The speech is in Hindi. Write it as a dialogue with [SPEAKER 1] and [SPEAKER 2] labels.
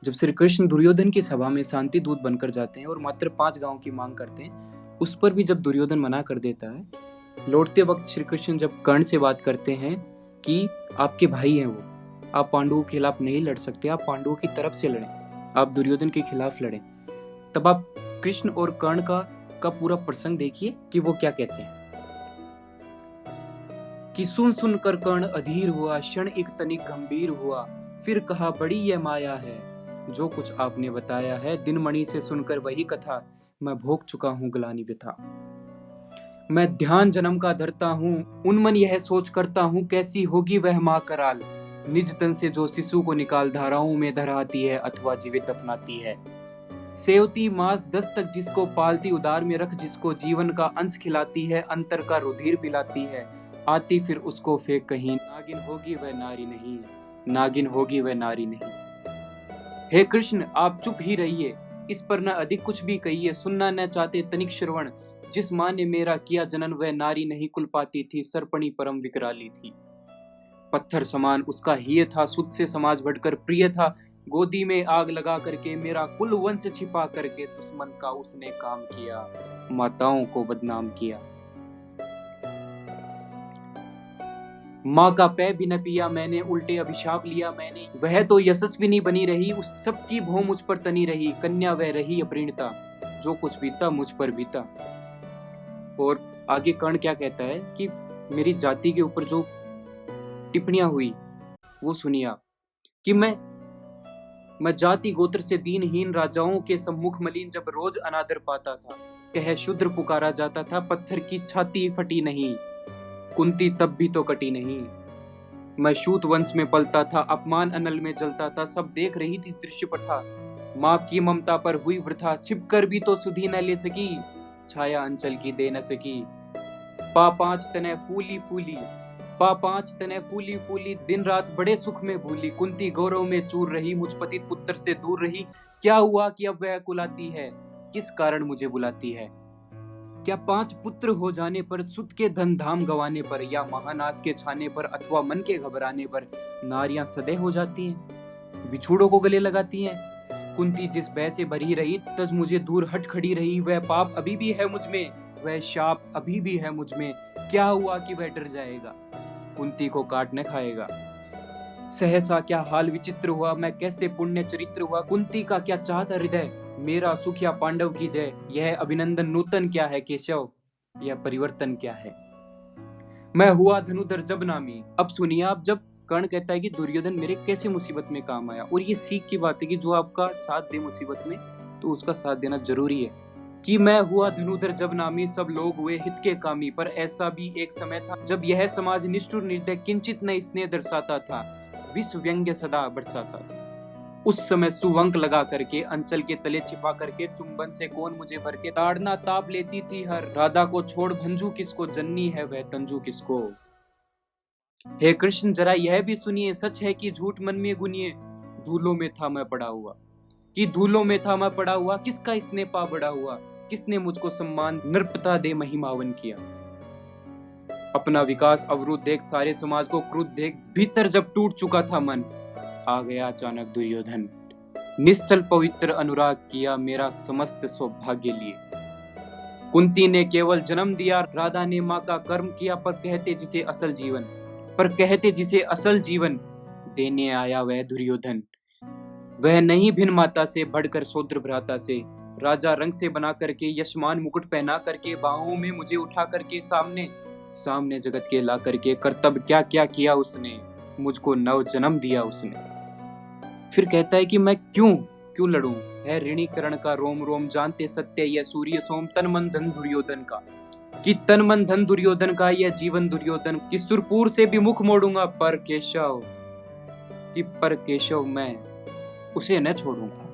[SPEAKER 1] जब श्री कृष्ण दुर्योधन की सभा में शांति दूत बनकर जाते हैं और मात्र 5 गांवों की मांग करते हैं, उस पर भी जब दुर्योधन मना कर देता है, लौटते वक्त श्री कृष्ण जब कर्ण से बात करते हैं कि आपके भाई हैं वो, आप पांडवों के खिलाफ नहीं लड़ सकते, आप पांडवों की तरफ से लड़ें, आप दुर्योधन के खिलाफ लड़ें। तब आप कृष्ण और कर्ण का पूरा प्रसंग देखिए कि वो क्या कहते हैं कि सुन सुन कर कर्ण अधीर हुआ, क्षण एक तनिक गंभीर हुआ, फिर कहा बड़ी यह माया है, जो कुछ आपने बताया है, दिन मणि से सुनकर वही कथा, मैं भोग चुका हूं ग्लानि व्यथा। मैं ध्यान जन्म का धरता हूँ, उन्मन यह सोच करता हूँ, कैसी होगी वह माँ कराल, निज तन से जो शिशु को निकाल धाराओं में धराती है अथवा जीवित दफनाती है। सेवती मास 10 तक जिसको पालती, उदार में रख जिसको जीवन का अंश खिलाती है, अंतर का रुधिर पिलाती है, आती फिर उसको फेंक कहीं, नागिन होगी वह नारी नहीं, नागिन होगी वह नारी नहीं। हे कृष्ण आप चुप ही रहिए, इस पर न अधिक कुछ भी कहिए, सुनना न चाहते तनिक श्रवण, जिस माँ ने मेरा किया जनन वह नारी नहीं कुल पाती थी, सरपणी परम विकराली थी। पत्थर समान उसका हिय था, सुध से समाज बढ़कर प्रिय था, गोदी में आग लगा करके मेरा कुल वंश छिपा करके दुश्मन का उसने काम किया, माताओं को बदनाम किया। माँ का पै भी न पिया मैंने, उल्टे अभिशाप लिया मैंने, वह तो यशस्विनी बनी रही, उस सबकी भों मुझ पर तनी रही, कन्या वह रही अपरिणता, जो कुछ बीता मुझ पर बीता। और आगे कर्ण क्या कहता है कि मेरी जाति के ऊपर जो टिप्पणियां हुई वो सुनिए आप, कि मैं जाति गोत्र से दीनहीन, राजाओं के सम्मुख मलिन जब रोज अनादर पाता था, कह शूद्र पुकारा जाता था, पत्थर की छाती फटी नहीं, कुंती तब भी तो कटी नहीं। मैं शूत वंश में पलता था, अपमान अनल में जलता था, सब देख रही थी दृश्य पथा, माँ की ममता पर हुई वृथा, छिप कर भी तो सुधी न ले सकी, छाया अंचल की दे न सकी। पा पांच तने फूली फूली, पा पांच तने फूली फूली, दिन रात बड़े सुख में भूली, कुंती गौरव में चूर रही, मुझ पतित पुत्र से दूर रही, क्या हुआ कि अब वह कुलाती है, किस कारण मुझे बुलाती है। क्या 5 पुत्र हो जाने पर, सुत के धन धाम गवाने पर, या महानाश के छाने पर, अथवा मन के घबराने पर नारियां सदै हो जाती हैं, बिछुड़ों को गले लगाती हैं। कुंती जिस भय से भरी रही, तज मुझे दूर हट खड़ी रही, वह पाप अभी भी है मुझ में, वह शाप अभी भी है मुझ में, क्या हुआ कि वह डर जाएगा, कुंती को काट न खाएगा। सहसा क्या हाल विचित्र हुआ, मैं कैसे पुण्य चरित्र हुआ, कुंती का क्या चाहता हृदय, मेरा सुख या पांडव की जय, यह अभिनंदन नूतन क्या है केशव, यह परिवर्तन क्या है। मैं हुआ धनुधर जब नामी। अब सुनिए आप, जब कर्ण कहता है कि दुर्योधन मेरे कैसे मुसीबत में काम आया, और ये सीख की बात है कि जो आपका साथ दे मुसीबत में तो उसका साथ देना जरूरी है, कि मैं हुआ धनुधर जब नामी, सब लोग हुए हित के कामी, पर ऐसा भी एक समय था जब यह समाज निष्ठुर निर्दय किंचित न स्नेह दर्शाता था, विश्व व्यंग्य सदा बरसाता था। उस समय सुवंक लगा करके, अंचल के तले छिपा करके, चुंबन से कौन मुझे भर के, ताड़ना ताप लेती थी हर, राधा को छोड़ भंजू किसको, जन्नी है वह तंजू किसको। हे कृष्ण जरा यह भी सुनिए, सच है कि झूठ मन में गुनिए, धूलों में था मैं पड़ा हुआ, कि धूलों में था मैं पड़ा हुआ, किसका स्नेह पा बड़ा हुआ, किसने मुझको सम्मान नृपता दे महिमावन किया। अपना विकास अवरुद्ध देख, सारे समाज को क्रुद्ध देख, भीतर जब टूट चुका था मन, आ गया अचानक दुर्योधन, निश्चल पवित्र अनुराग किया, मेरा समस्त सौभाग्य लिए। कुंती ने केवल जन्म दिया, राधा ने माँ का कर्म किया, पर कहते जिसे असल जीवन, पर कहते जिसे असल जीवन देने आया वह दुर्योधन। वह नहीं भिन्न माता से, बढ़कर शूद्र भ्राता से, राजा रंग से बना करके, यशमान मुकुट पहना करके, बाहों में मुझे उठा करके, सामने सामने जगत के ला करके, कर्तव्य क्या क्या किया उसने, मुझको नव जन्म दिया उसने। फिर कहता है कि मैं क्यों क्यों लड़ूं, है ऋणीकरण का रोम रोम, जानते सत्य यह सूर्य सोम, तन मन धन दुर्योधन का, कि तन मन धन दुर्योधन का, यह जीवन दुर्योधन की, सुरपुर से भी मुख मोड़ूंगा, पर केशव, कि पर केशव मैं उसे न छोड़ूंगा।